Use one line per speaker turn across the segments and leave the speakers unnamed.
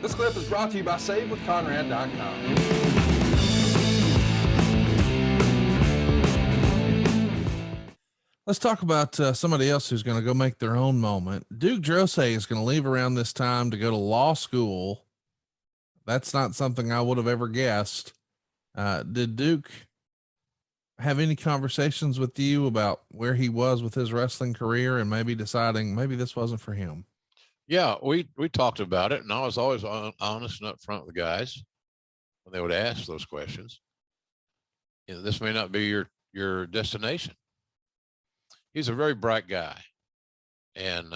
This clip is brought to you by SaveWithConrad.com.
Let's talk about somebody else who's going to go make their own moment. Duke Droese is going to leave around this time to go to law school. That's not something I would have ever guessed. Did Duke have any conversations with you about where he was with his wrestling career and maybe deciding maybe this wasn't for him?
Yeah, we talked about it, and I was always honest and upfront with the guys when they would ask those questions. You know, this may not be your destination. He's a very bright guy, and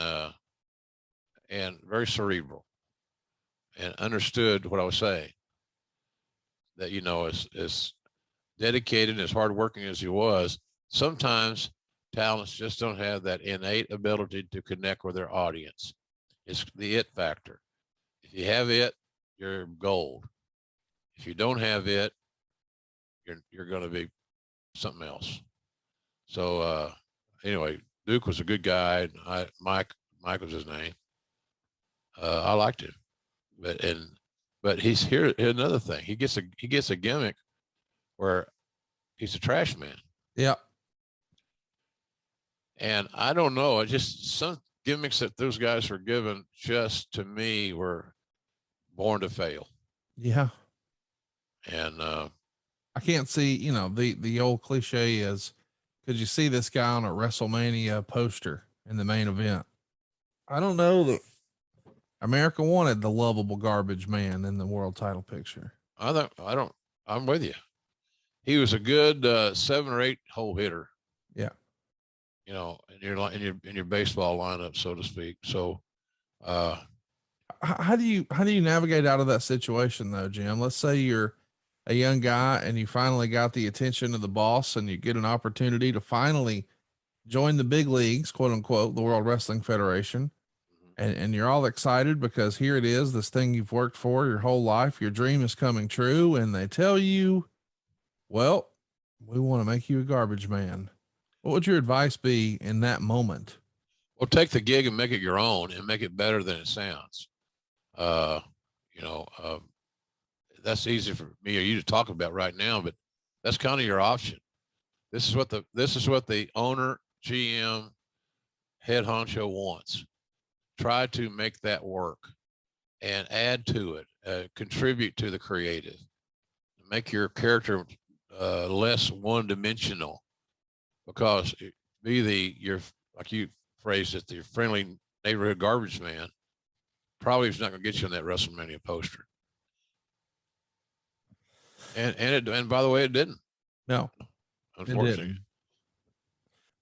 very cerebral, and understood what I was saying. That, you know, as dedicated and as hardworking as he was, sometimes talents just don't have that innate ability to connect with their audience. It's the it factor. If you have it, you're gold. If you don't have it, you're going to be something else. So anyway, Duke was a good guy. Mike was his name. I liked him, but he's here's another thing. He gets a gimmick where he's a trash man.
Yeah.
And I don't know. It just some gimmicks that those guys were given, just to me, were born to fail.
Yeah.
And
I can't see, you know, the old cliche is, could you see this guy on a WrestleMania poster in the main event? I don't know that America wanted the lovable garbage man in the world title picture.
I'm with you. He was a good 7 or 8 hole hitter.
Yeah.
You know, in your baseball lineup, so to speak. So,
how do you navigate out of that situation though, Jim? Let's say you're a young guy and you finally got the attention of the boss and you get an opportunity to finally join the big leagues, quote unquote, the World Wrestling Federation. And you're all excited because here it is, this thing you've worked for your whole life, your dream is coming true. And they tell you, well, we want to make you a garbage man. What would your advice be in that moment?
Well, take the gig and make it your own and make it better than it sounds. You know, that's easy for me or you to talk about right now, but that's kind of your option. This is what the owner, GM, head honcho wants. Try to make that work and add to it, contribute to the creative, make your character less one-dimensional, because you're, like you phrased it, the friendly neighborhood garbage man probably is not going to get you on that WrestleMania poster. And by the way, it didn't.
No,
unfortunately.
Didn't.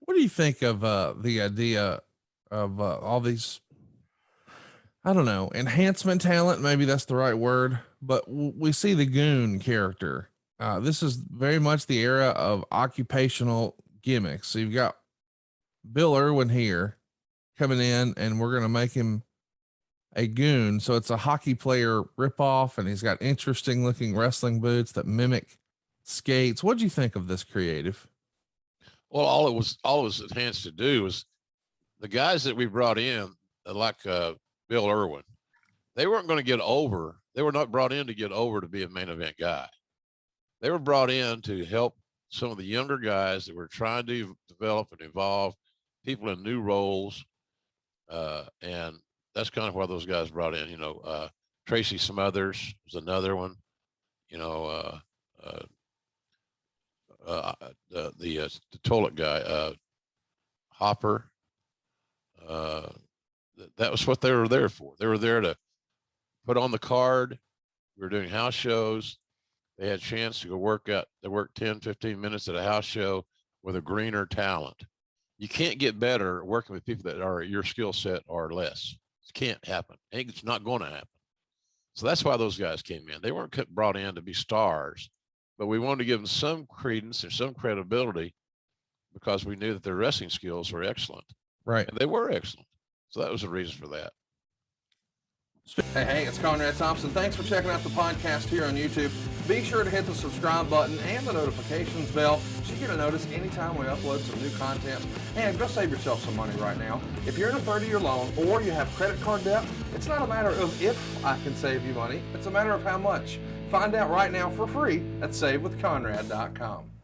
What do you think of the idea of all these, I don't know, enhancement talent? Maybe that's the right word, but we see the goon character. This is very much the era of occupational gimmicks. So you've got Bill Irwin here coming in and we're going to make him a goon. So it's a hockey player ripoff and he's got interesting looking wrestling boots that mimic skates. What'd you think of this creative?
Well, all it was enhanced to do was the guys that we brought in, like Bill Irwin, they weren't going to get over. They were not brought in to get over to be a main event guy. They were brought in to help some of the younger guys that were trying to develop and evolve, people in new roles. And that's kind of why those guys brought in, you know, Tracy Smothers was another one, you know, the toilet guy, Hopper. That was what they were there for. They were there to put on the card. We were doing house shows. They had a chance to go work out. They worked 10, 15 minutes at a house show with a greener talent. You can't get better working with people that are your skill set or less. It can't happen. It's not going to happen. So that's why those guys came in. They weren't brought in to be stars, but we wanted to give them some credence and some credibility because we knew that their wrestling skills were excellent.
Right.
And they were excellent. So that was the reason for that.
Hey, it's Conrad Thompson. Thanks for checking out the podcast here on YouTube. Be sure to hit the subscribe button and the notifications bell so you get a notice anytime we upload some new content. And go save yourself some money right now. If you're in a 30-year loan or you have credit card debt, it's not a matter of if I can save you money, it's a matter of how much. Find out right now for free at SaveWithConrad.com.